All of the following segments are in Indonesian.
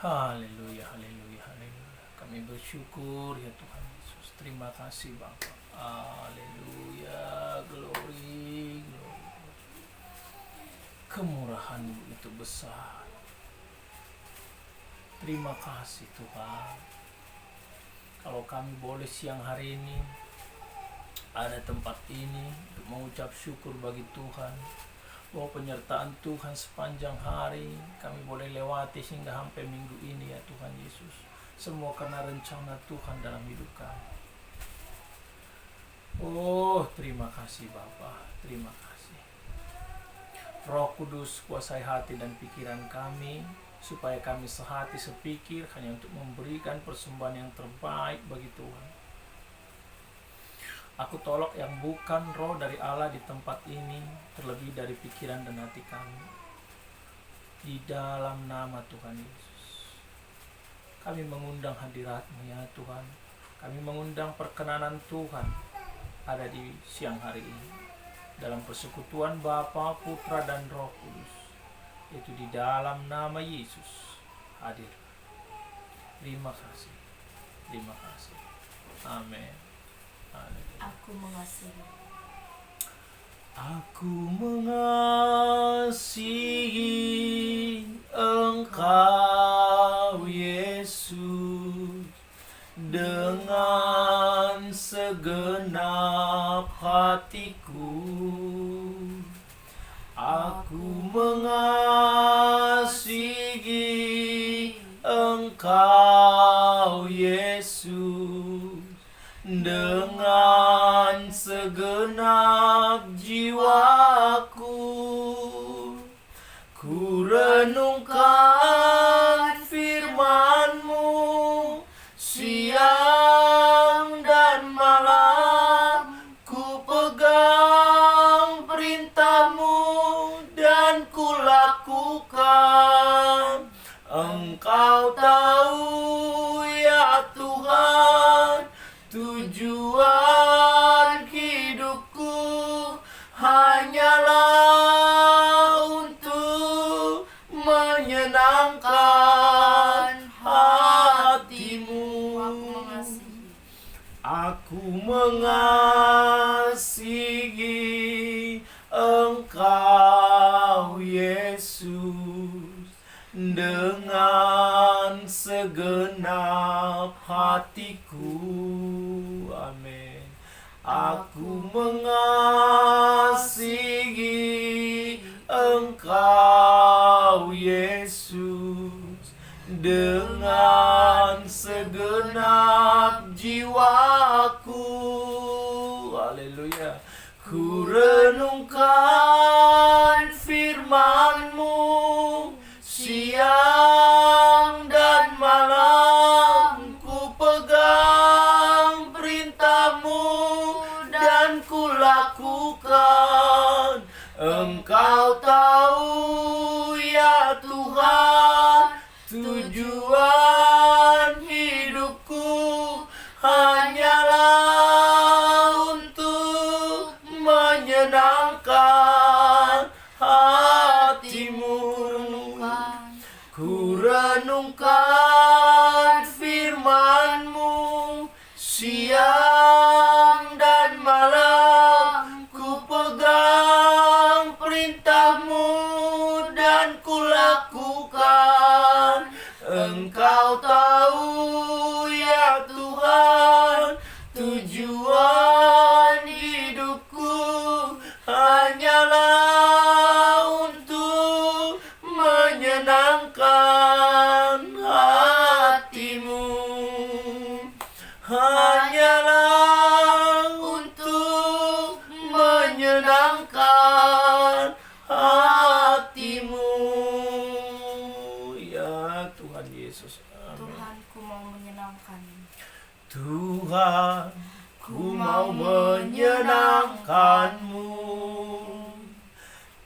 Haleluya, haleluya, haleluya. Kami bersyukur ya Tuhan Yesus. Terima kasih Bapa. Haleluya, glory, glory. Kemurahan-Mu itu besar. Terima kasih Tuhan. Kalau kami boleh siang hari ini ada tempat ini untuk mengucap syukur bagi Tuhan, bahwa penyertaan Tuhan sepanjang hari kami boleh lewati hingga sampai minggu ini ya Tuhan Yesus. Semua karena rencana Tuhan dalam hidup kami. Oh, terima kasih Bapa, terima kasih. Roh Kudus kuasai hati dan pikiran kami, supaya kami sehati sepikir hanya untuk memberikan persembahan yang terbaik bagi Tuhan. Aku tolak yang bukan roh dari Allah di tempat ini, terlebih dari pikiran dan hati kami. Di dalam nama Tuhan Yesus, kami mengundang hadirat-Mu ya Tuhan. Kami mengundang perkenanan Tuhan ada di siang hari ini, dalam persekutuan Bapa, Putra, dan Roh Kudus. Itu di dalam nama Yesus hadir. Terima kasih. Terima kasih. Amin. Aku mengasihi. Aku mengasihi Engkau Yesus dengan segenap hatiku. Aku mengasihi Engkau Yesus dengan segenap jiwaku. Ku renungkan firman-Mu siang dan malam, ku pegang perintah-Mu dan ku lakukan. Engkau tahu ya Tuhan, tujuan hidupku hanyalah untuk menyenangkan hati-Mu. Aku mengasihi Engkau Yesus dengan segenap hatiku. Amin. Aku mengasihi Engkau Yesus dengan segenap jiwaku. Haleluya. Ku renungkan firman-Mu siang dan malam, ku pegang perintah-Mu dan ku lakukan. Engkau tahu ya Tuhan, tujuan hidupku hanyalah untuk menyenangkan hati-Mu. Ku renungkan firman-Mu siang dan malam, ku pegang perintah-Mu dan ku lakukan. Engkau tahu ya Tuhan, tujuan hidupku hanyalah untuk menyenangkan hati-Mu. Hanyalah untuk menyenangkan hati-Mu. Ya Tuhan Yesus. Amin. Tuhan, ku mau menyenangkan-Mu. Tuhan, ku mau menyenangkan-Mu.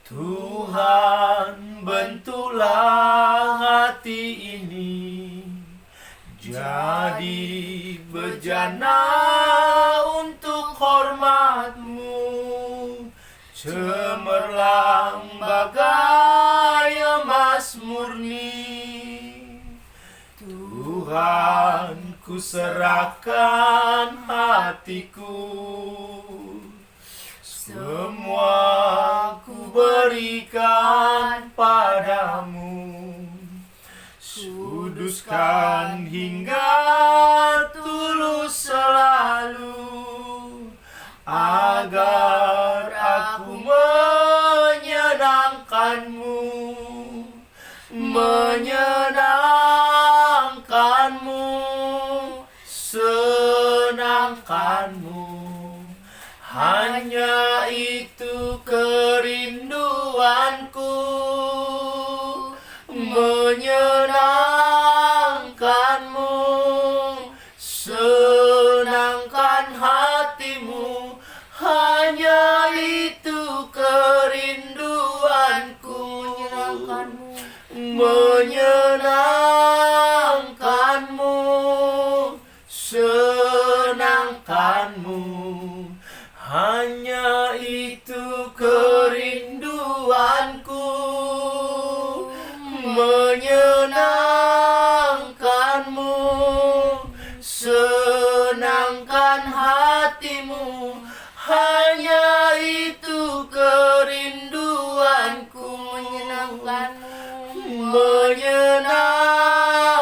Tuhan, bentuklah hati ini jadi bejana untuk hormat-Mu. Cemerlang bagai emas murni, Tuhan, ku serahkan hatiku, semua ku berikan padamu. Kuduskan hingga tulus selalu, agar aku menyenangkanmu, menyenangkanmu, senangkanmu. Hanya itu kerinduanku, menyenangkanmu, senangkan hatimu. Hanya itu kerinduanku, menyenangkanmu, senangkanmu. Hanya itu kerinduanku, menyenangkanmu, senangkan hatimu. Hanya itu kerinduanku,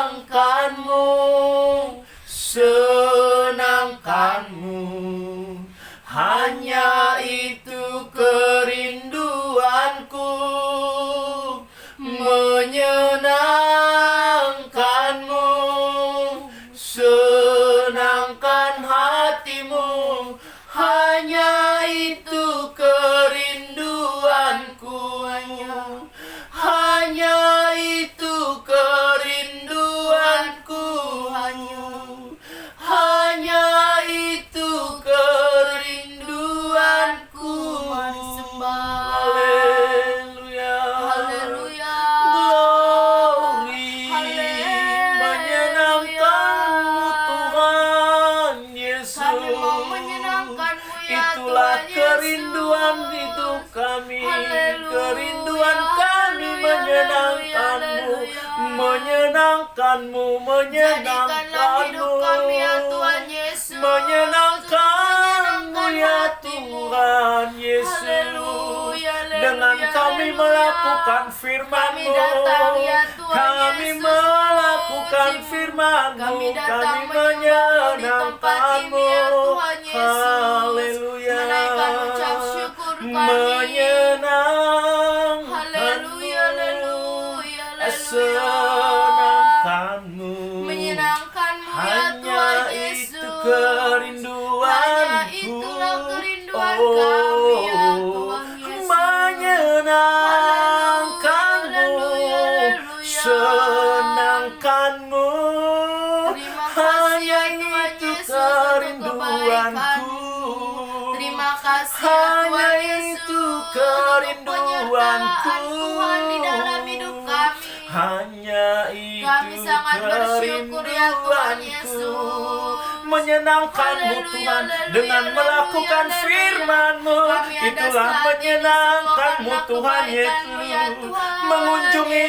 menyenangkanmu, senangkanmu. Hanya itu kerinduanku, menyenangkanmu, senangkan hatimu. Hanya itu kerinduanku, hanya itu kerinduanku, hanya itu kerinduanku. Haleluya, Haleluya. glory, menyenangkanmu Tuhan Yesus. Kami mau menyenangkanmu ya Itulah Tuhan kerinduan Yesus. hidup kami. Haleluya, Kerinduan kami haleluya, menyenangkanmu, haleluya. menyenangkanmu, Jadikanlah hidup kami ya Tuhan Yesus, menyenangkanmu ya Tuhan Yesus. Haleluya, haleluya, Dengan kami haleluya. melakukan firman-Mu, Kami datang ya Tuhan kami Yesus, melakukan memuji-Mu. firman-Mu, Kami datang kami menyembah-Mu di tempat menyenangkanmu. ini ya Tuhan Yesus. Haleluya, Menaikkan ucap syukur kami. menyenangkanmu, Haleluya, haleluya, haleluya. senangkanmu. Menyenangkanmu ya Hanya Tuhan itu Yesus. kerinduanku. Hanya itulah kerinduan Oh, kami ya Tuhan Yesus. menyenangkanmu, Haleluya, haleluya. senangkanmu. Terima kasih ya Hanya Tuhan itu Yesus untuk kerinduanku. Terima kasih ya Hanya Tuhan Yesus itu untuk kerinduanku. penyertaan Tuhan di dalam hidup kami. Hanya itu Kami sangat bersyukur ya Tuhan kerinduanku. Yesus. Menyenangkanmu Haleluya, Tuhan haleluya, dengan haleluya, melakukan haleluya. firman-Mu. Kami ada Itulah saat ini menyenangkanmu semua karena Tuhan kebaikan-Mu ya Yesus. Tuhan Mengunjungi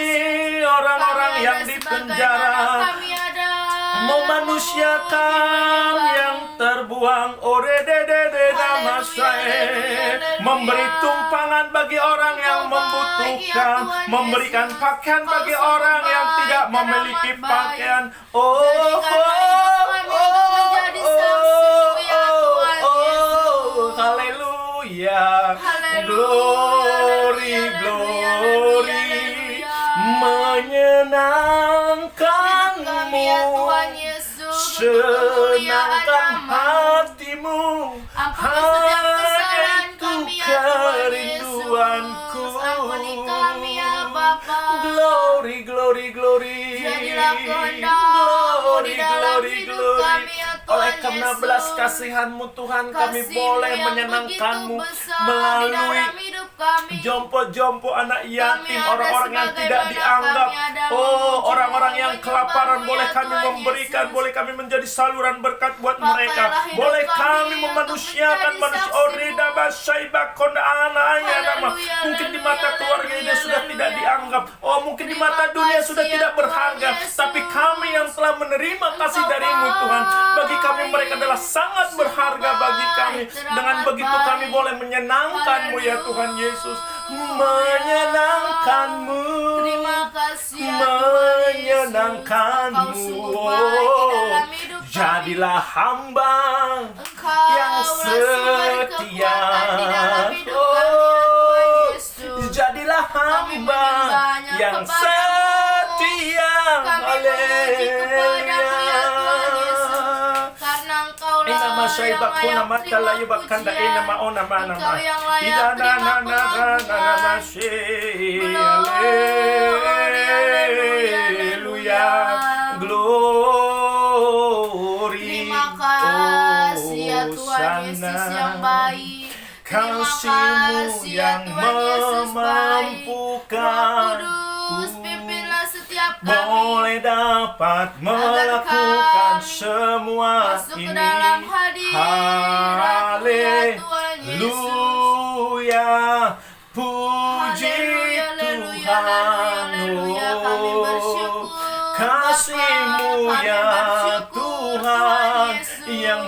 orang-orang Kami yang ada di sebagaimana penjara, kami ada memanusiakan yang terbuang. Ore de nama Haleluya, saya, haleluya. memberi tumpangan bagi orang yang Engkau baik, membutuhkan, ya Tuhan memberikan Yesus. pakaian Engkau bagi sungguh orang yang baik tidak dan memiliki amat baik. pakaian. Oh, Jadikanlah hidup kami untuk menjadi saksi-Mu ya Tuhan Yesus. haleluya, Haleluya, glory, haleluya, glory, haleluya. menyenangkanmu, Hidup kami ya Tuhan Yesus untuk senangkan kemuliaan hatimu. Ampuni setiap Hanya kesalahan itu kami ya Tuhan kerinduanku. Yesus. Ampuni kami ya Bapa. Glory, glory, glory. Jadilah kehendak-Mu di dalam hidup kami ya Tuhan Oleh karena Yesus. belas kasihan-Mu Tuhan, kami Kasih-Mu boleh yang menyenangkan-Mu begitu besar di melalui dalam hidup kami. jompo-jompo anak yatim, Kami ada orang-orang yang tidak sebagaimana dianggap. kami ada Oh, memuji-Mu orang-orang orang yang kelaparan, boleh kami memberikan, boleh kami menjadi saluran berkat buat mereka. Boleh kami memanusiakan manusia. Orida basaiba konda anaya nama. Mungkin di mata keluarga ini sudah tidak dianggap. Oh, mungkin di mata dunia sudah tidak berharga. Tapi kami yang telah menerima kasih dari-Mu Tuhan, bagi kami mereka adalah sangat berharga bagi kami. Dengan begitu kami boleh menyenangkan-Mu ya Tuhan Yesus. Menyenangkan-Mu, Terima kasih ya Tuhan Yesus. menyenangkan-Mu. Engkau sungguh baik di dalam hidup kami. Jadilah hamba Engkau yang sumber setia. kekuatan di dalam hidup kami ya Tuhan Yesus. Jadilah hamba yang setia. Haleluya. Karena Engkau lah Nama saya yang bakuna layak mata terima layu bakanda pujian. nama ona mana Engkau yang layak ida terima na pengakuan. haleluya glory. Terima kasih ya Tuhan Yesus yang baik. Terima kasih ya Tuhan Yesus baik. Roh Kudus, pimpinlah setiap kami Boleh dapat melakukan semua masuk ke ini. dalam hadirat-Mu ya Tuhan Yesus. Haleluya, puji Haleluya, Tuhan. haleluya, kami bersyukur Kasih-Mu Bapa, ya kami bersyukur, Tuhan, Yesus. yang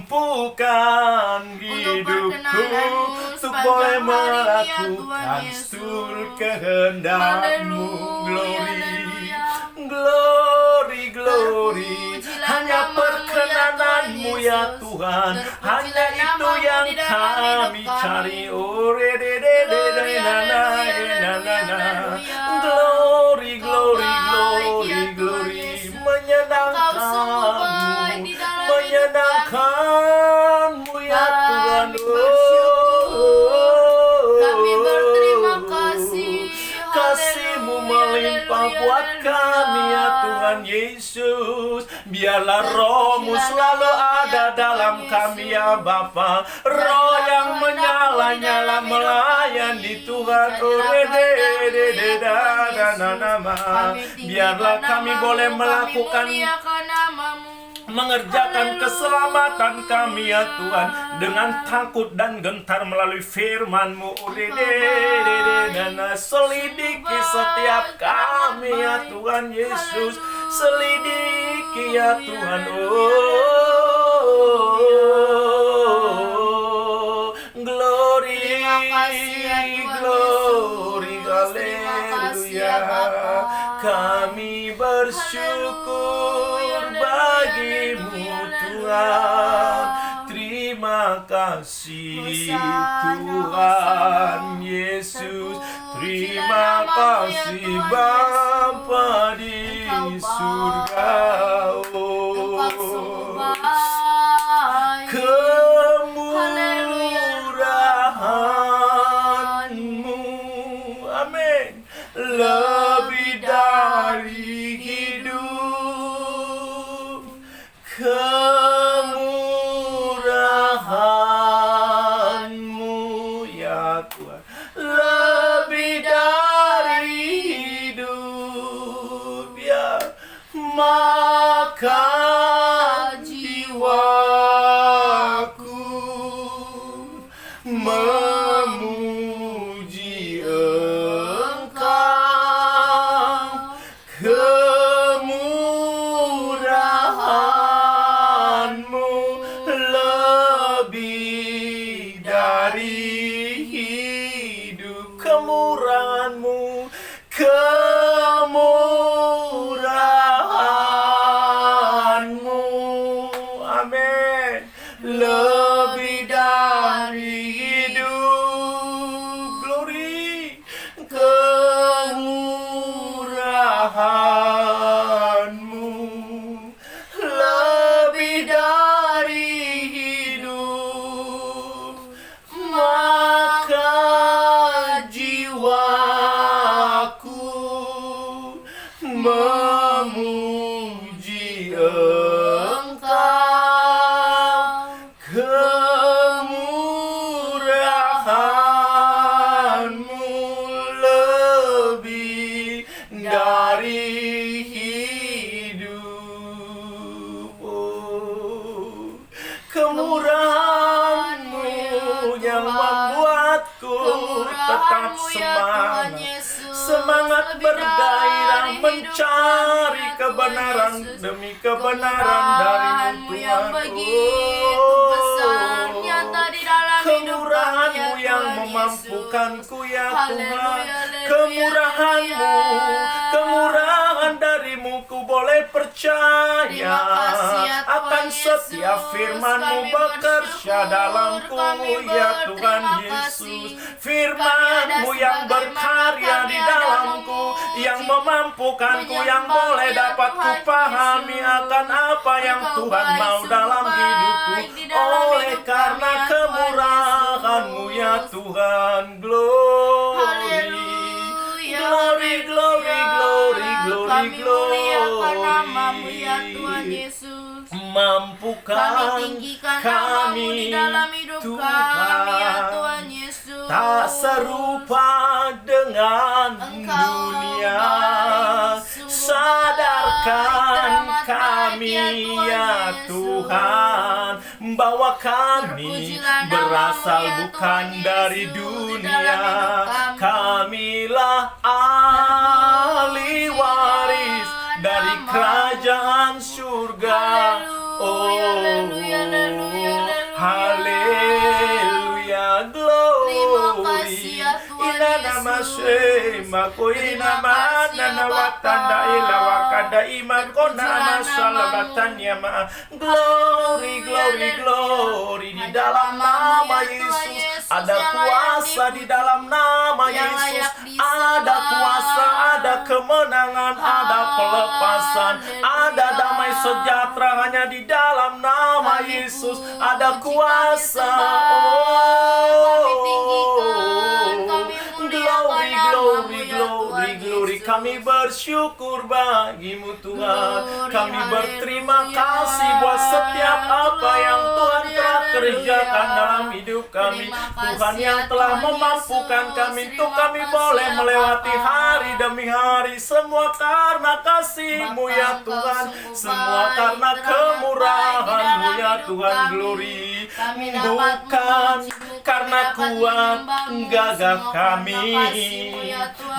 memampukan hidupku perkenanan-Mu untuk sepanjang boleh hari ini ya melakukan Tuhan Yesus. seluruh kehendak-Mu. Haleluya, Glory, haleluya. glory, glory. Terpujilah Hanya nama-Mu perkenanan-Mu ya ya Tuhan Tuhan. Yesus. Hanya Terpujilah itu nama-Mu yang di dalam hidup kami kami. cari. Ore de de de de na na na na na. Haleluya. Glory, glory, Engkau baik ya glory, Tuhan glory. Yesus. Menyenangkan-Mu, Engkau sungguh baik di dalam hidup menyenangkan-Mu ya Tuhan. Kami bersyukur, kami berterima kasih. Kasih-Mu Haleluya, melimpah haleluya, buat kami ya haleluya. Tuhan Yesus. Biarlah Roh-Mu selalu ada dalam kami ya Bapa. Roh yang menyala-nyala melayani Tuhan. Biarlah kami boleh melakukan, mengerjakan keselamatan kami ya Tuhan dengan takut dan gentar melalui firman-Mu. Selidiki setiap kami ya Tuhan Yesus. Selidiki ya Tuhan. Oh, glory, Terima kasih ya Tuhan glory, Yesus. Terima kasih ya Bapa. kami bersyukur Haleluya, bagi-Mu haleluya, Tuhan. haleluya. Terima kasih Hosana, Tuhan Hosana. Yesus. Terpujilah Terima nama-Mu ya kasih Tuhan Bapa di Engkau surga. Engkau sungguh baik. Kemurahan-Mu, amin, lebih dari hidup. Kemurahan-Mu ya Tuhan, lebih dari hidup ya. Maka jiwaku memuji Engkau. Kemurahan-Mu lebih dari hidup. Kemurahan-Mu, kemurahan-Mu, amin, lebih dari hidup. Glory, kemurahan-Mu lebih dari hidup. Maka jiwaku memuji Engkau. Kemurahan-Mu lebih dari hidup. Oh, kemurahan-Mu yang membuatku tetap semangat, semangat bergairah mencari kebenaran demi kebenaran dari-Mu Tuhan. Kemurahan-Mu yang memampukanku ya Tuhan. Kemurahan-Mu, kemurahan dari-Mu ku boleh percaya akan setiap firman-Mu bekerja dalamku ya Tuhan Yesus. Firman-Mu yang berkarya di dalamku, yang memampukanku, yang boleh dapat kupahami akan apa yang Tuhan mau dalam hidupku. Oleh karena kemurahan-Mu ya Tuhan, glory, glory, glory, glory, glory, glory. Ya Tuhan Yesus, Mampukan kami dalam hidup kami ya Tuhan Yesus. Tak serupa dengan Engkau dunia. baik, sungguh Sadarkan baik, kami ya Tuhan, bahwa kami Terpujilah berasal namamu, ya bukan Tuhan dari Yesus, di dunia. dalam hidup kami. Kamilah ahli waris dari kerajaan surga. Haleluya, haleluya, haleluya, glory. Terima kasih ya Tuhan Ina nama sema ko ina mana na watanda ila wakanda iman kona masalabatan yama. Glory, glory, glory. Di dalam nama Yesus ada kuasa, di dalam nama Yesus ada kuasa, ada kemenangan, ada pelepasan, ada damai sejahtera hanya di dalam nama Yesus ada kuasa. Glory, glory, glory, glory. Kami bersyukur bagi-Mu Tuhan. Kami berterima kasih buat setiap apa yang Tuhan telah kerjakan dalam hidup kami. Tuhan yang telah memampukan kami untuk kami boleh melewati hari demi hari. Semua karena kasih-Mu ya Tuhan. Semua karena kemurahan-Mu ya Tuhan. Glory. Bukan karena kuat gagah kami,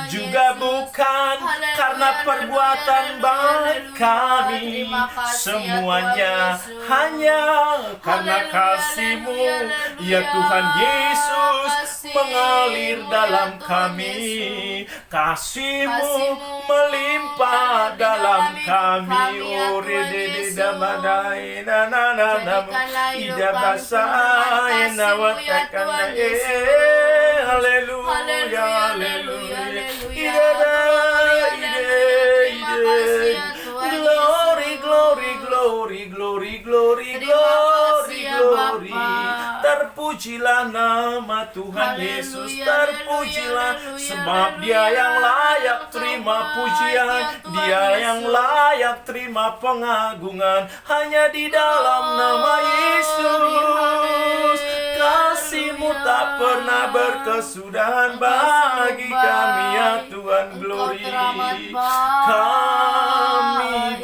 juga bukan karena perbuatan baik kami. Semuanya hanya karena kasih-Mu ya Tuhan Yesus mengalir dalam kami. Kasih-Mu melimpah dalam kami. Ore damadai na na na na ida basai na watakan na haleluya, haleluya, ide, glory, glory, glory, glory, glory, glory, glory. Terpujilah nama Tuhan Yesus, terpujilah, sebab Dia yang layak terima pujian, Dia yang layak terima pengagungan. Hanya di dalam nama Yesus kasih-Mu tak pernah berkesudahan bagi kami ya Tuhan. Glory. Kami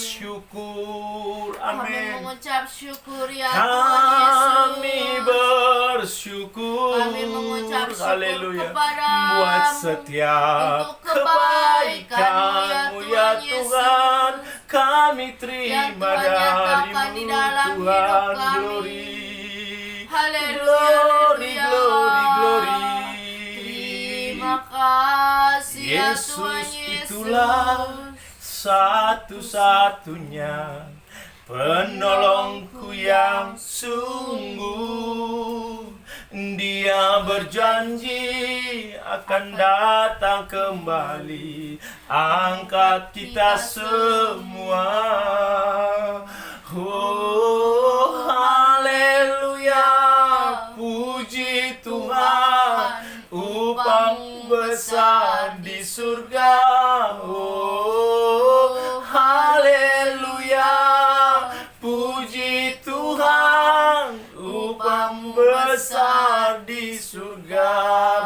bersyukur. Amin. Mengucap syukur ya Tuhan Yesus. Kami bersyukur. Kami mengucap syukur Haleluya. kepadamu Buat setiap untuk kebaikan-Mu kebaikan-Mu ya Tuhan. Kami terima Tuhan nyatakan di dari-Mu dalam Tuhan. hidup kami. Glory. Haleluya, Glory, haleluya. glory, glory. Terima kasih ya Tuhan Yesus Yesus. itulah satu-satunya penolongku yang sungguh. Dia berjanji akan datang kembali, angkat kita semua. Oh, haleluya, puji Tuhan, upah besar di surga. Oh, haleluya, puji Tuhan, upah besar di surga.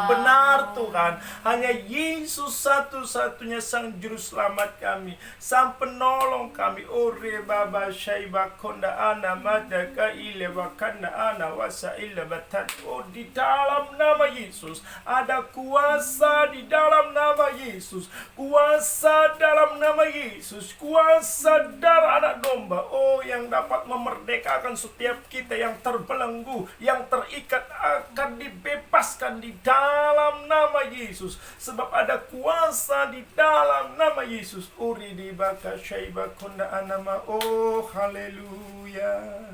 Benar Tuhan, Hanya Yesus satu-satunya Sang Juru Selamat kami, Sang Penolong kami. Ore baba syaiba konda ana madaka ile wakanda ana wasa ila batan. Oh, di dalam nama Yesus ada kuasa, di dalam nama Yesus, kuasa dalam nama Yesus, kuasa darah anak domba. Oh, yang dapat memerdekakan setiap kita yang terbelenggu, yang terikat akan dibebaskan di dalam nama Yesus. Sebab ada kuasa di dalam nama Yesus. Uri di baka syaiba konda anama. Oh, haleluya.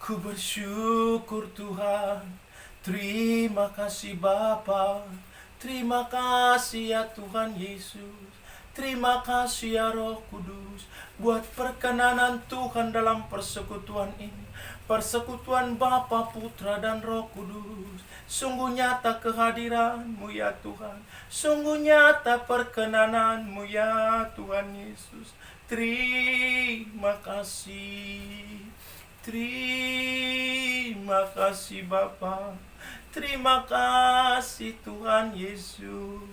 Ku bersyukur Tuhan. Terima kasih Bapa. Terima kasih ya Tuhan Yesus. Terima kasih ya Roh Kudus buat perkenanan Tuhan dalam persekutuan ini. Persekutuan Bapa, Putra, dan Roh Kudus. Sungguh nyata kehadiran-Mu ya Tuhan. Sungguh nyata perkenanan-Mu ya Tuhan Yesus. Terima kasih. Terima kasih Bapa. Terima kasih Tuhan Yesus.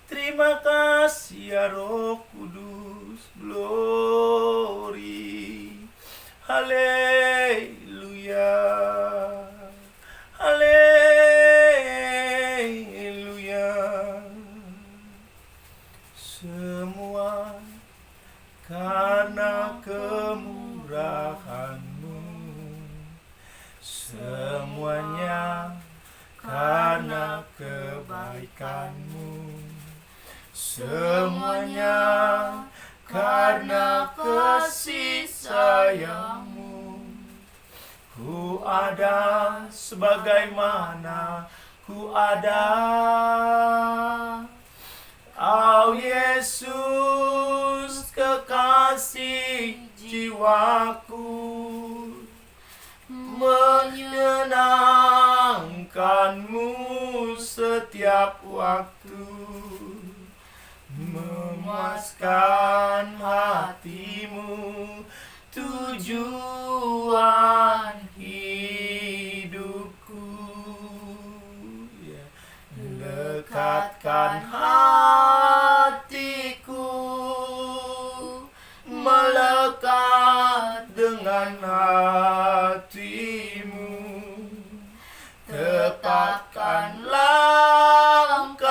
Terima kasih ya Roh Kudus. Glory. Haleluya. Haleluya. Semua karena kemurahan-Mu. Semuanya karena kebaikan-Mu. Semuanya karena kasih sayang-Mu. Ku ada sebagaimana ku ada. Oh Yesus, kekasih jiwaku, menyenangkan-Mu setiap waktu, memuaskan hati-Mu, tujuan hidupku. Dekatkan hatiku, melekat dengan hati-Mu. Tetapkan langkahku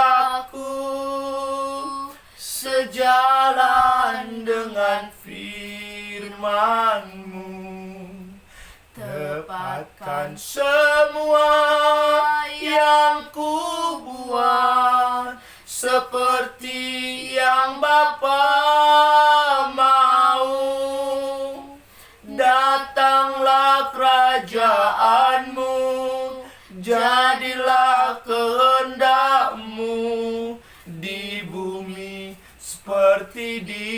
sejalan dengan firman-Mu. Tepatkan semua yang ku buat seperti yang Bapa mau. Datanglah kerajaan-Mu, jadilah kehendak-Mu di bumi seperti di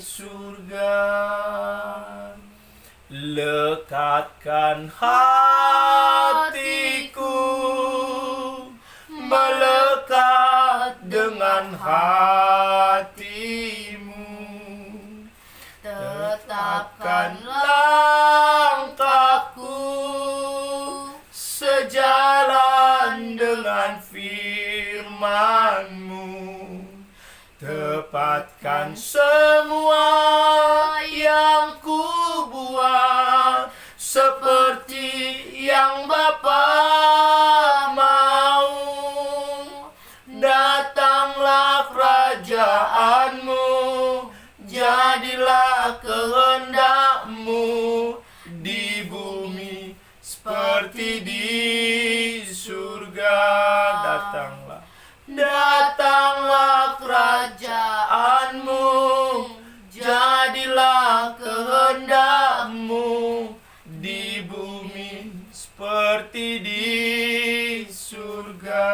surga. Lekatkan hatiku, melekat dengan hati-Mu. Tetapkan langkahku sejalan dengan firman-Mu. Tepatkan semua yang ku buat seperti yang Bapa mau. Datanglah kerajaan-Mu, jadilah kehendak-Mu di bumi seperti di surga. Datanglah, datanglah kerajaan-Mu, jadilah kehendak-Mu di bumi seperti di surga.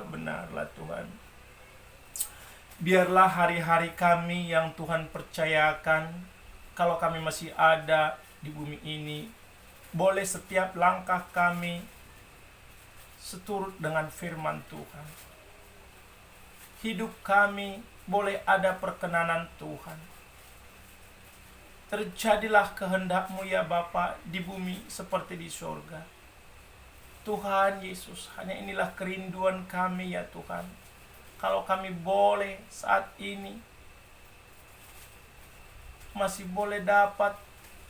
Benarlah Tuhan. Biarlah hari-hari kami yang Tuhan percayakan, kalau kami masih ada di bumi ini, boleh setiap langkah kami seturut dengan firman Tuhan. Hidup kami boleh ada perkenanan Tuhan. Terjadilah kehendak-Mu ya Bapa di bumi seperti di surga. Tuhan Yesus, hanya inilah kerinduan kami ya Tuhan. Kalau kami boleh saat ini masih boleh dapat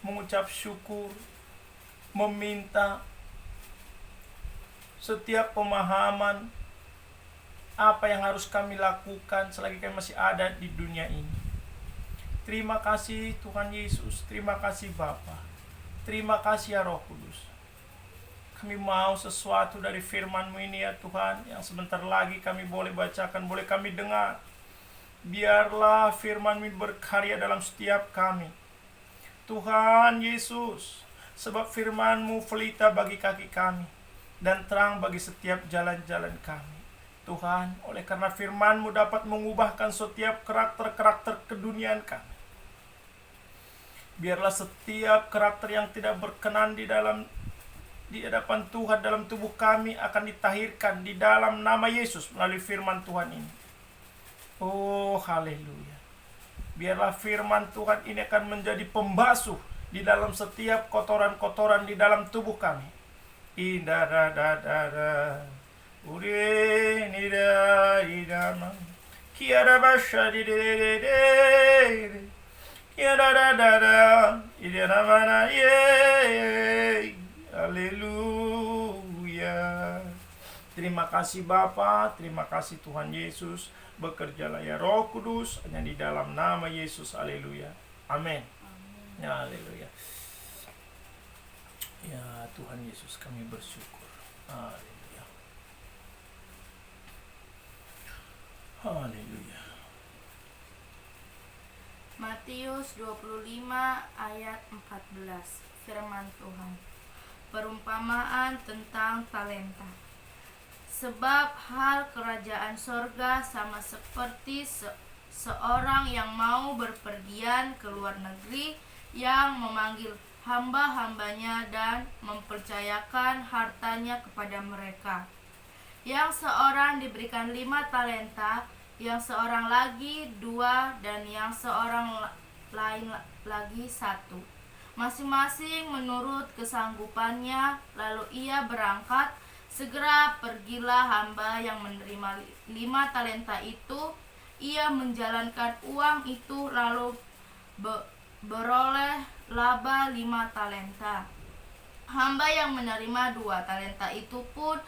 mengucap syukur, meminta setiap pemahaman apa yang harus kami lakukan selagi kami masih ada di dunia ini. Terima kasih Tuhan Yesus, terima kasih Bapa, terima kasih ya Roh Kudus. Kami mau sesuatu dari firman-Mu ini ya Tuhan, yang sebentar lagi kami boleh bacakan, boleh kami dengar. Biarlah firman-Mu berkarya dalam setiap kami. Tuhan Yesus, sebab firman-Mu pelita bagi kaki kami dan terang bagi setiap jalan-jalan kami. Tuhan, oleh karena firman-Mu dapat mengubahkan setiap karakter-karakter keduniaan kami. Biarlah setiap karakter yang tidak berkenan di hadapan Tuhan dalam tubuh kami akan ditahirkan di dalam nama Yesus melalui firman Tuhan ini. Oh, haleluya. Biarlah firman Tuhan ini akan menjadi pembasuh di dalam setiap kotoran-kotoran di dalam tubuh kami. Indara ure nida idama kiara basha di kiara idana mana ye. Haleluya. Terima kasih Bapa, terima kasih Tuhan Yesus. Bekerjalah ya Roh Kudus, hanya di dalam nama Yesus. Haleluya. Amin. Ya, haleluya. Ya Tuhan Yesus, kami bersyukur. Haleluya. Haleluya. Matius 25 ayat 14. Firman Tuhan. Perumpamaan tentang talenta. Sebab hal kerajaan sorga sama seperti seorang yang mau berpergian ke luar negeri, yang memanggil hamba-hambanya dan mempercayakan hartanya kepada mereka. Yang seorang diberikan 5 talenta, yang seorang lagi 2, dan yang seorang lain lagi 1, masing-masing menurut kesanggupannya. Lalu ia berangkat. Segera pergilah hamba yang menerima 5 talenta itu. Ia menjalankan uang itu, lalu beroleh laba 5 talenta. Hamba yang menerima 2 talenta itu pun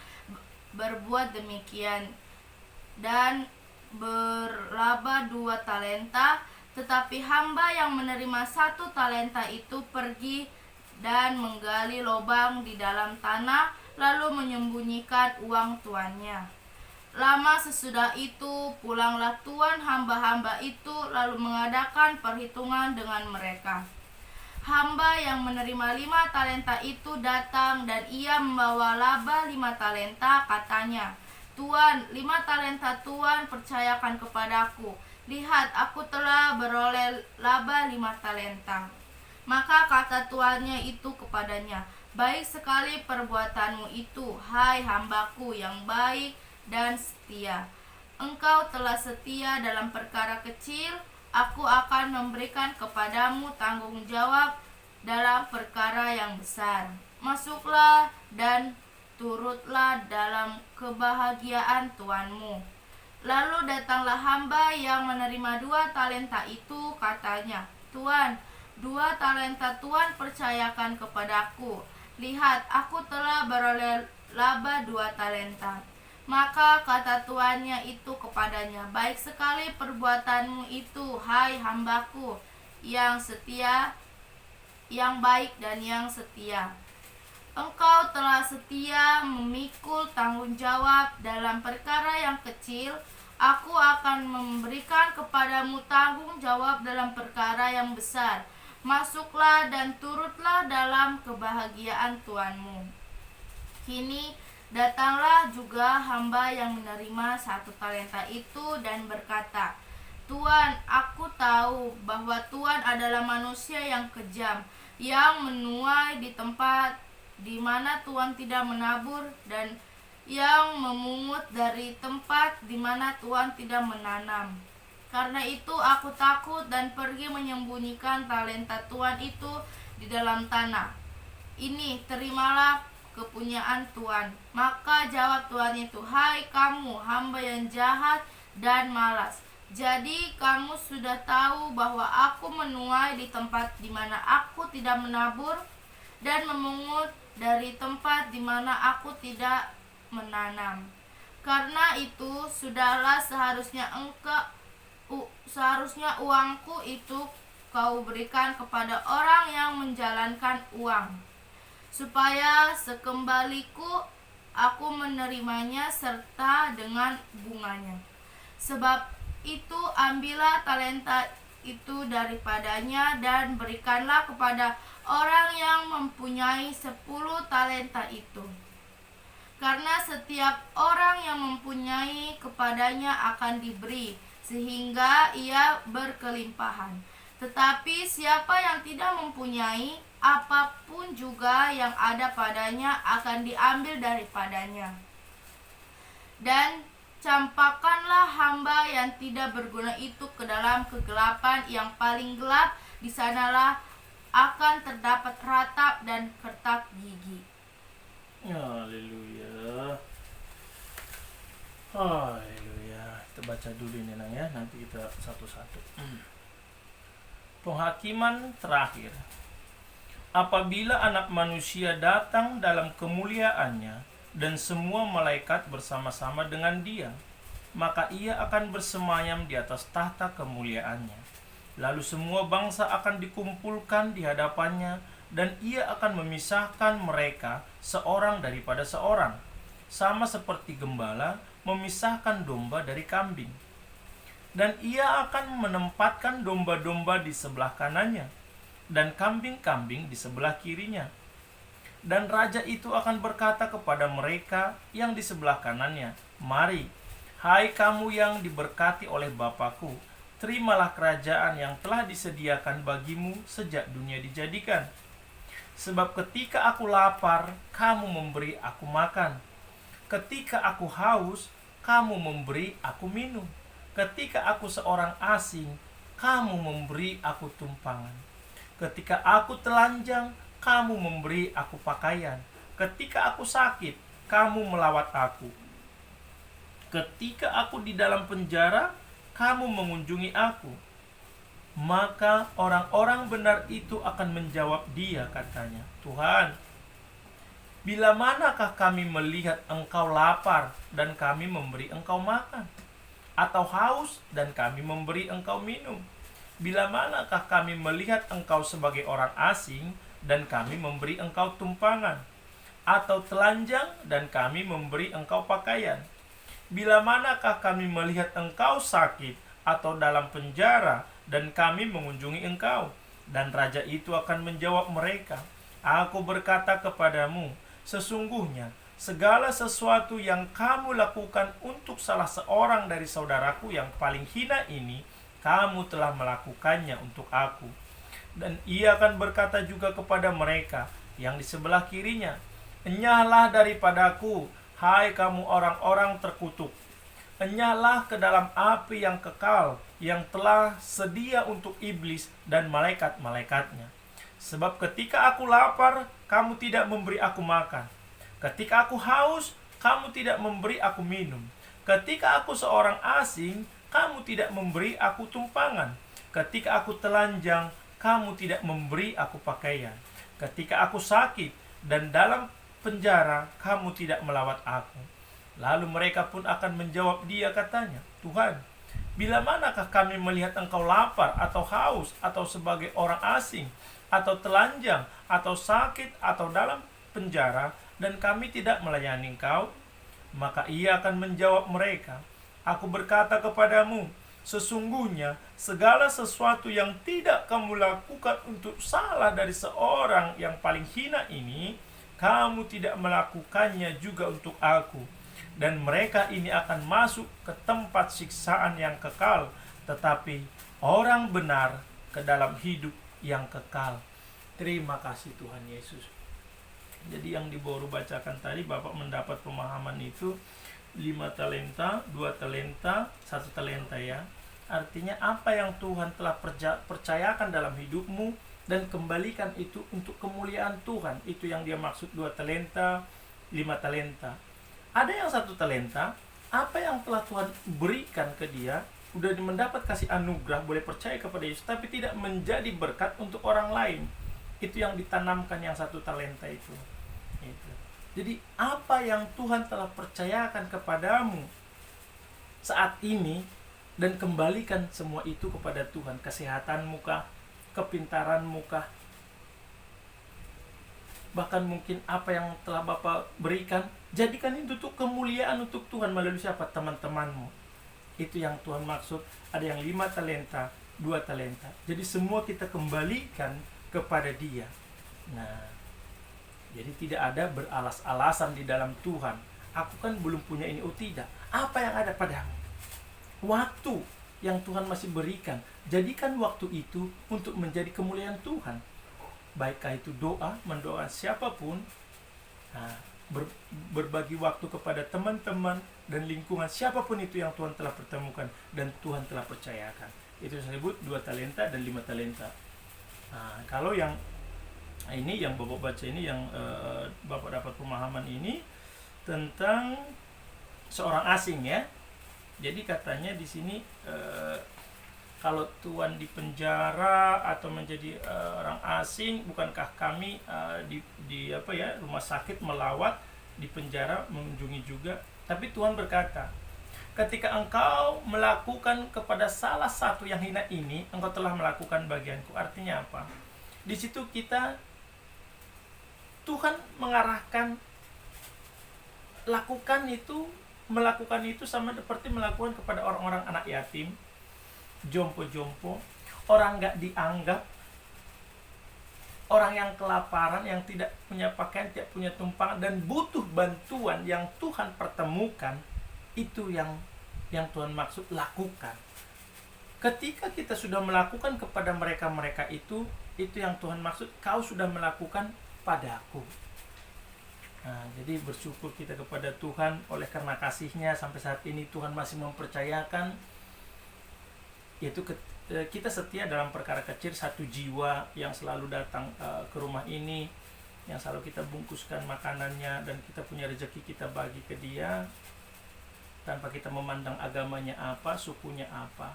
berbuat demikian dan berlaba 2 talenta. Tetapi hamba yang menerima 1 talenta itu pergi dan menggali lubang di dalam tanah, lalu menyembunyikan uang tuannya. Lama sesudah itu pulanglah tuan hamba-hamba itu, lalu mengadakan perhitungan dengan mereka. Hamba yang menerima 5 talenta itu datang, dan ia membawa laba 5 talenta. Katanya, "Tuan, 5 talenta Tuan percayakan kepadaku. Lihat, aku telah beroleh laba 5 talenta." Maka kata tuannya itu kepadanya, "Baik sekali perbuatanmu itu, hai hambaku yang baik dan setia. Engkau telah setia dalam perkara kecil, aku akan memberikan kepadamu tanggung jawab dalam perkara yang besar. Masuklah dan turutlah dalam kebahagiaan tuanmu." Lalu datanglah hamba yang menerima 2 talenta itu. Katanya, "Tuan, 2 talenta Tuan percayakan kepadaku. Lihat, aku telah beroleh laba 2 talenta." Maka kata tuannya itu kepadanya, "Baik sekali perbuatanmu itu, hai hambaku yang setia, yang baik dan yang setia. Engkau telah setia memikul tanggung jawab dalam perkara yang kecil. Aku akan memberikan kepadamu tanggung jawab dalam perkara yang besar. Masuklah dan turutlah dalam kebahagiaan tuanmu." Kini datanglah juga hamba yang menerima 1 talenta itu dan berkata, "Tuan, aku tahu bahwa Tuan adalah manusia yang kejam, yang menuai di tempat di mana Tuan tidak menabur, dan yang memungut dari tempat di mana Tuan tidak menanam. Karena itu aku takut dan pergi menyembunyikan talenta Tuan itu di dalam tanah. Ini, terimalah kepunyaan Tuan. Maka jawab Tuan itu, hai kamu hamba yang jahat dan malas. Jadi kamu sudah tahu bahwa aku menuai di tempat di mana aku tidak menabur, dan memungut dari tempat di mana aku tidak menanam. Karena itu sudahlah seharusnya uangku itu kau berikan kepada orang yang menjalankan uang, supaya sekembaliku aku menerimanya serta dengan bunganya. Sebab itu ambillah talenta itu daripadanya dan berikanlah kepada orang yang mempunyai 10 talenta itu. Karena setiap orang yang mempunyai kepadanya akan diberi, sehingga ia berkelimpahan. Tetapi siapa yang tidak mempunyai, apapun juga yang ada padanya akan diambil daripadanya. Dan campakkanlah hamba yang tidak berguna itu ke dalam kegelapan yang paling gelap, di sanalah akan terdapat ratap dan kertak gigi. Haleluya. Haleluya. Kita baca dulu ini Nang ya, nanti kita satu-satu. Penghakiman terakhir. Apabila Anak Manusia datang dalam kemuliaannya dan semua malaikat bersama-sama dengan Dia, maka Ia akan bersemayam di atas tahta kemuliaannya. Lalu semua bangsa akan dikumpulkan di hadapannya, dan Ia akan memisahkan mereka seorang daripada seorang, sama seperti gembala memisahkan domba dari kambing. Dan Ia akan menempatkan domba-domba di sebelah kanannya, dan kambing-kambing di sebelah kirinya. Dan raja itu akan berkata kepada mereka yang di sebelah kanannya, mari, hai kamu yang diberkati oleh Bapa-Ku, terimalah kerajaan yang telah disediakan bagimu sejak dunia dijadikan. Sebab ketika aku lapar, kamu memberi aku makan. Ketika aku haus, kamu memberi aku minum. Ketika aku seorang asing, kamu memberi aku tumpangan. Ketika aku telanjang, kamu memberi aku pakaian. Ketika aku sakit, kamu melawat aku. Ketika aku di dalam penjara, kamu mengunjungi aku. Maka orang-orang benar itu akan menjawab Dia, katanya, Tuhan, bila manakah kami melihat Engkau lapar dan kami memberi Engkau makan, atau haus dan kami memberi Engkau minum? Bila manakah kami melihat Engkau sebagai orang asing dan kami memberi Engkau tumpangan, atau telanjang dan kami memberi Engkau pakaian? Bila manakah kami melihat Engkau sakit atau dalam penjara dan kami mengunjungi Engkau? Dan raja itu akan menjawab mereka, aku berkata kepadamu, sesungguhnya segala sesuatu yang kamu lakukan untuk salah seorang dari saudaraku yang paling hina ini, kamu telah melakukannya untuk aku. Dan Ia akan berkata juga kepada mereka yang di sebelah kirinya, enyahlah daripadaku, hai kamu orang-orang terkutuk, enyahlah ke dalam api yang kekal, yang telah sedia untuk iblis dan malaikat-malaikatnya. Sebab ketika aku lapar, kamu tidak memberi aku makan. Ketika aku haus, kamu tidak memberi aku minum. Ketika aku seorang asing, kamu tidak memberi aku tumpangan. Ketika aku telanjang, kamu tidak memberi aku pakaian. Ketika aku sakit dan dalam penjara, kamu tidak melawat aku. Lalu mereka pun akan menjawab Dia, katanya, Tuhan, bila manakah kami melihat Engkau lapar atau haus, atau sebagai orang asing, atau telanjang, atau sakit, atau dalam penjara, dan kami tidak melayani Engkau? Maka Ia akan menjawab mereka, aku berkata kepadamu, sesungguhnya segala sesuatu yang tidak kamu lakukan untuk salah dari seorang yang paling hina ini, kamu tidak melakukannya juga untuk aku. Dan mereka ini akan masuk ke tempat siksaan yang kekal, tetapi orang benar ke dalam hidup yang kekal. Terima kasih Tuhan Yesus. Jadi yang dibaru bacakan tadi, Bapak mendapat pemahaman itu 5 talenta, 2 talenta, 1 talenta ya. Artinya apa yang Tuhan telah percayakan dalam hidupmu, dan kembalikan itu untuk kemuliaan Tuhan. Itu yang dia maksud 2 talenta, 5 talenta. Ada yang 1 talenta, apa yang telah Tuhan berikan ke dia, udah mendapat kasih anugerah, boleh percaya kepada Yesus, tapi tidak menjadi berkat untuk orang lain. Itu yang ditanamkan yang 1 talenta itu. Jadi apa yang Tuhan telah percayakan kepadamu saat ini, dan kembalikan semua itu kepada Tuhan. Kesehatanmu kah, kepintaranmu kah, bahkan mungkin apa yang telah Bapak berikan, jadikan itu untuk kemuliaan untuk Tuhan melalui siapa? Teman-temanmu. Itu yang Tuhan maksud. Ada yang 5 talenta, 2 talenta. Jadi semua kita kembalikan kepada Dia. Nah, jadi tidak ada beralas-alasan di dalam Tuhan. Aku kan belum punya ini. Oh tidak. Apa yang ada padamu? Waktu yang Tuhan masih berikan, jadikan waktu itu untuk menjadi kemuliaan Tuhan. Baikkah itu doa, mendoakan siapapun, berbagi waktu kepada teman-teman dan lingkungan, siapapun itu yang Tuhan telah pertemukan dan Tuhan telah percayakan. Itu disebut 2 talenta dan 5 talenta. Kalau yang ini yang Bapak baca ini, yang Bapak dapat pemahaman ini tentang seorang asing ya. Jadi katanya di sini kalau Tuhan di penjara atau menjadi orang asing, bukankah kami di apa ya, rumah sakit melawat, di penjara mengunjungi juga. Tapi Tuhan berkata, ketika engkau melakukan kepada salah satu yang hina ini, engkau telah melakukan bagianku. Artinya apa? Di situ Tuhan mengarahkan, melakukan itu sama seperti melakukan kepada orang-orang anak yatim, jompo-jompo, orang gak dianggap, orang yang kelaparan, yang tidak punya pakaian, tidak punya tumpangan, dan butuh bantuan yang Tuhan pertemukan. Itu yang Tuhan maksud lakukan. Ketika kita sudah melakukan kepada mereka itu yang Tuhan maksud, kau sudah melakukan padaku. Nah, jadi bersyukur kita kepada Tuhan, oleh karena kasih-Nya sampai saat ini Tuhan masih mempercayakan, yaitu kita setia dalam perkara kecil. 1 jiwa yang selalu datang ke rumah ini, yang selalu kita bungkuskan makanannya, dan kita punya rezeki kita bagi ke dia tanpa kita memandang agamanya apa, sukunya apa.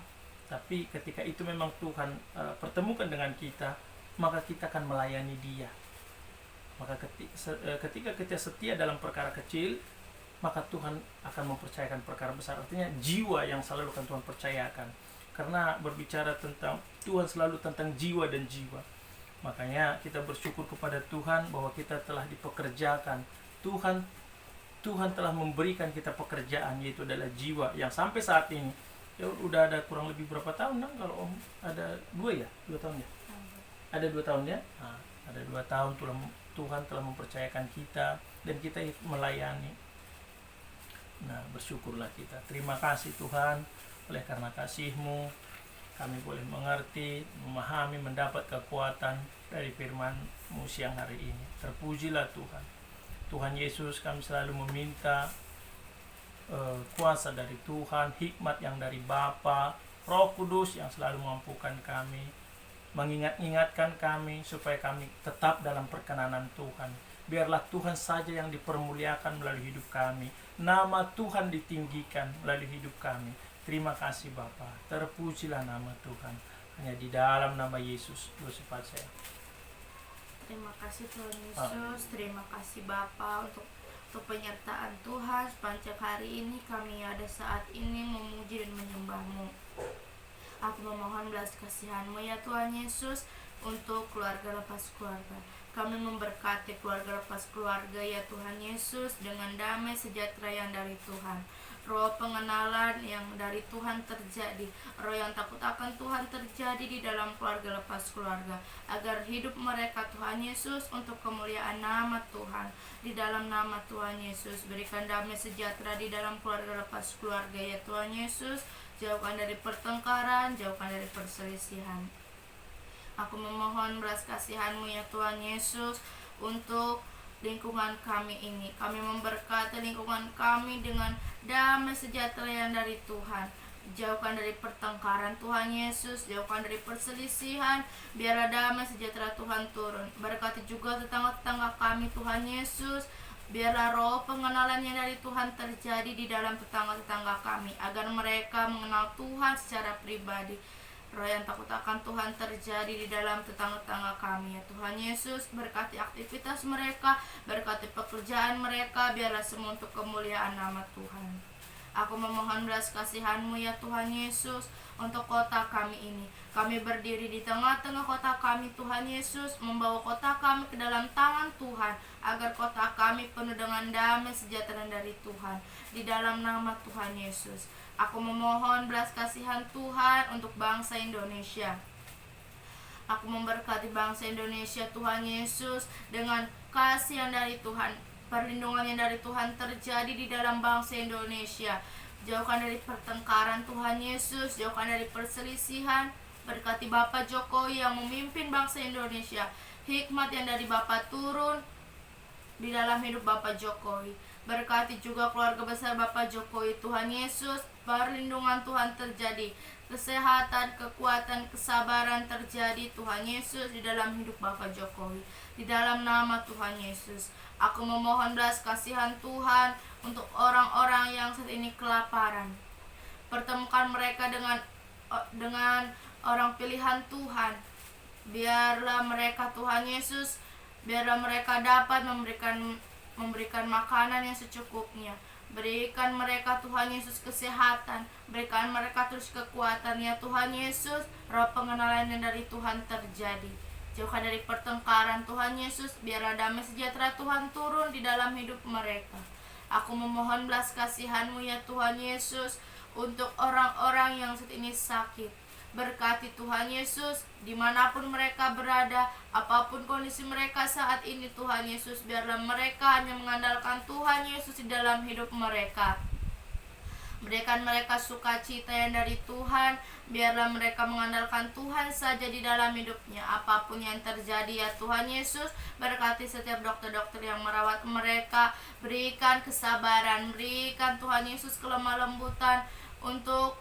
Tapi ketika itu memang Tuhan pertemukan dengan kita, maka kita akan melayani dia. Maka ketika kita setia dalam perkara kecil, maka Tuhan akan mempercayakan perkara besar. Artinya jiwa yang selalu akan Tuhan percayakan. Karena berbicara tentang Tuhan selalu tentang jiwa dan jiwa. Makanya kita bersyukur kepada Tuhan bahwa kita telah dipekerjakan. Tuhan telah memberikan kita pekerjaan, yaitu adalah jiwa yang sampai saat ini ya udah ada kurang lebih berapa tahun, kalau Om ada 2 tahun ya? Ada 2 tahun ya? Ada 2 tahun Tuhan telah mempercayakan kita dan kita melayani. Nah, bersyukurlah kita. Terima kasih Tuhan, oleh karena kasih-Mu kami boleh mengerti, memahami, mendapat kekuatan dari firman-Mu siang hari ini. Terpujilah Tuhan. Tuhan Yesus, kami selalu meminta kuasa dari Tuhan, hikmat yang dari Bapa, Roh Kudus yang selalu memampukan kami, mengingat-ingatkan kami supaya kami tetap dalam perkenanan Tuhan. Biarlah Tuhan saja yang dipermuliakan melalui hidup kami, nama Tuhan ditinggikan melalui hidup kami. Terima kasih Bapa, terpujilah nama Tuhan. Hanya di dalam nama Yesus bersifat saya. Terima kasih Tuhan Yesus, terima kasih Bapa untuk penyertaan Tuhan. Sepanjang hari ini kami ada saat ini memuji dan menyembah-Mu. Aku memohon belas kasihan-Mu ya Tuhan Yesus untuk keluarga lepas keluarga. Kami memberkati keluarga lepas keluarga ya Tuhan Yesus dengan damai sejahtera yang dari Tuhan. Roh pengenalan yang dari Tuhan terjadi, roh yang takut akan Tuhan terjadi di dalam keluarga lepas keluarga, agar hidup mereka Tuhan Yesus untuk kemuliaan nama Tuhan. Di dalam nama Tuhan Yesus, berikan damai sejahtera di dalam keluarga lepas keluarga ya Tuhan Yesus. Jauhkan dari pertengkaran, jauhkan dari perselisihan. Aku memohon belas kasihan-Mu ya Tuhan Yesus untuk lingkungan kami ini. Kami memberkati lingkungan kami dengan damai sejahtera yang dari Tuhan. Jauhkan dari pertengkaran Tuhan Yesus, jauhkan dari perselisihan, biarlah damai sejahtera Tuhan turun. Berkati juga tetangga-tetangga kami Tuhan Yesus, biarlah roh pengenalannya dari Tuhan terjadi di dalam tetangga-tetangga kami, agar mereka mengenal Tuhan secara pribadi. Roh yang takut akan Tuhan terjadi di dalam tetangga-tetangga kami ya Tuhan Yesus. Berkati aktivitas mereka, berkati pekerjaan mereka, biarlah semua untuk kemuliaan nama Tuhan. Aku memohon belas kasihan-Mu ya Tuhan Yesus untuk kota kami ini. Kami berdiri di tengah-tengah kota kami Tuhan Yesus, membawa kota kami ke dalam tangan Tuhan, agar kota kami penuh dengan damai sejahtera dari Tuhan. Di dalam nama Tuhan Yesus, aku memohon belas kasihan Tuhan untuk bangsa Indonesia. Aku memberkati bangsa Indonesia Tuhan Yesus dengan kasih yang dari Tuhan. Perlindungan yang dari Tuhan terjadi di dalam bangsa Indonesia. Jauhkan dari pertengkaran Tuhan Yesus, jauhkan dari perselisihan. Berkati Bapak Jokowi yang memimpin bangsa Indonesia. Hikmat yang dari Bapak turun di dalam hidup Bapak Jokowi. Berkati juga keluarga besar Bapak Jokowi Tuhan Yesus. Perlindungan Tuhan terjadi, kesehatan, kekuatan, kesabaran terjadi Tuhan Yesus di dalam hidup Bapak Jokowi. Di dalam nama Tuhan Yesus, aku memohon belas kasihan Tuhan untuk orang-orang yang saat ini kelaparan. Pertemukan mereka dengan orang pilihan Tuhan. Biarlah mereka Tuhan Yesus, biarlah mereka dapat memberikan makanan yang secukupnya. Berikan mereka Tuhan Yesus kesehatan, berikan mereka terus kekuatan ya Tuhan Yesus. Roh pengenalan yang dari Tuhan terjadi. Jauhkan dari pertengkaran Tuhan Yesus, biarlah damai sejahtera Tuhan turun di dalam hidup mereka. Aku memohon belas kasihan-Mu ya Tuhan Yesus untuk orang-orang yang saat ini sakit. Berkati Tuhan Yesus dimanapun mereka berada, apapun kondisi mereka saat ini Tuhan Yesus, biarlah mereka hanya mengandalkan Tuhan Yesus di dalam hidup mereka. Berikan mereka sukacita yang dari Tuhan. Biarlah mereka mengandalkan Tuhan saja di dalam hidupnya. Apapun yang terjadi ya Tuhan Yesus, berkati setiap dokter-dokter yang merawat mereka. Berikan kesabaran, berikan Tuhan Yesus kelemah lembutan untuk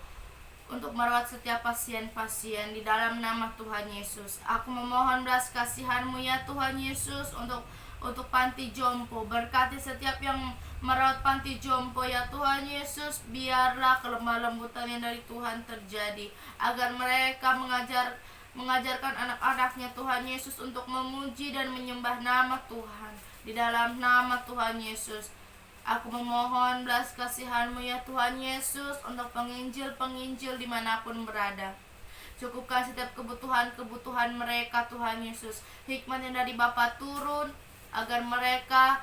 merawat setiap pasien-pasien di dalam nama Tuhan Yesus. Aku memohon belas kasihan-Mu ya Tuhan Yesus untuk panti jompo. Berkati setiap yang merawat panti jompo ya Tuhan Yesus. Biarlah kelemah lembutan yang dari Tuhan terjadi, agar mereka mengajarkan anak-anaknya Tuhan Yesus untuk memuji dan menyembah nama Tuhan. Di dalam nama Tuhan Yesus, aku memohon belas kasihan-Mu ya Tuhan Yesus untuk penginjil-penginjil dimanapun berada. Cukupkan setiap kebutuhan mereka Tuhan Yesus. Hikmat yang dari Bapa turun, agar mereka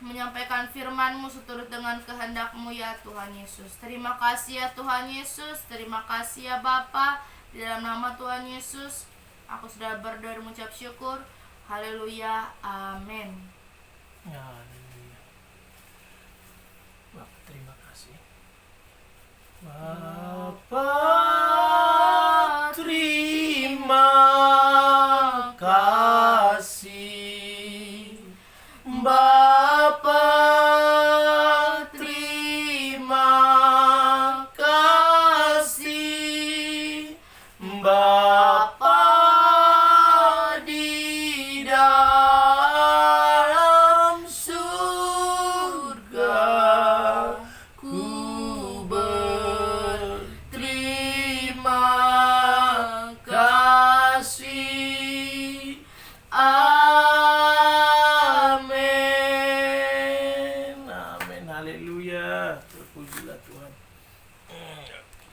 menyampaikan firman-Mu seturut dengan kehendak-Mu ya Tuhan Yesus. Terima kasih ya Tuhan Yesus, terima kasih ya Bapa. Di dalam nama Tuhan Yesus, aku sudah berdoa dan mengucap syukur. Haleluya, amin. Haleluya. Bapak terima kasih. Bapak